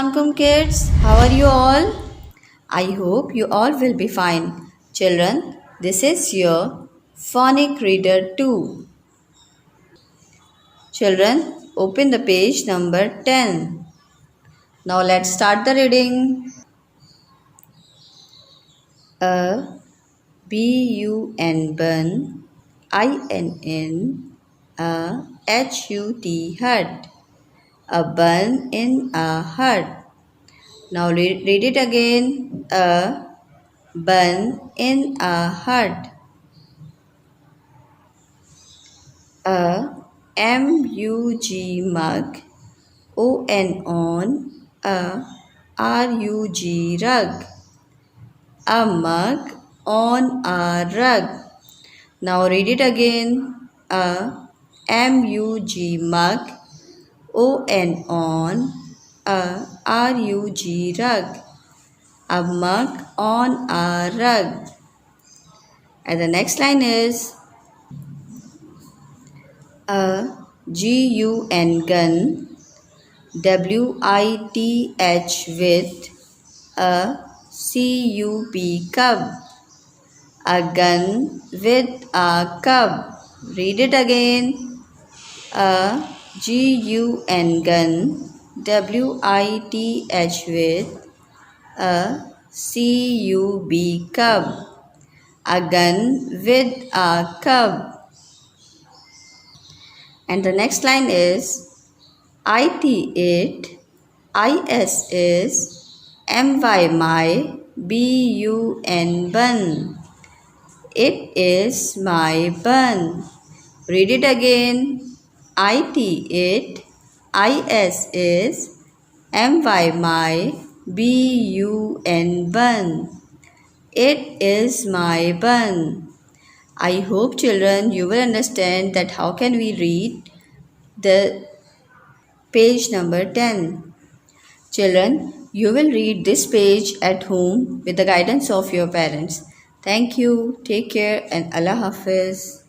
Assalamualaikum kids, how are you all? I hope you all will be fine. Children, this is your phonic reader 2. Children, open the page number 10. Now let's start the reading. A B-U-N bun, I-N-N, a H-U-T hut. A bun in a hut. Now read it again. A bun in a hut. A M-U-G mug. O-N on. A R-U-G rug. A mug on a rug. Now read it again. A M-U-G mug. O-N on. A R-U-G rug. A mug on a rug. And the next line is a G-U-N gun, W-I-T-H with a C-U-B cub. A gun with a cub. Read it again. A G-U-N gun, W-I-T-H with a C-U-B cub. A gun with a cub. And the next line is IT it, IS is, MY my, BUN bun. It is my bun. Read it again. IT it, IS is, MY my, BUN bun. It is my bun. I hope children you will understand that how can we read the page number 10. Children, you will read this page at home with the guidance of your parents. Thank you. Take care and Allah Hafiz.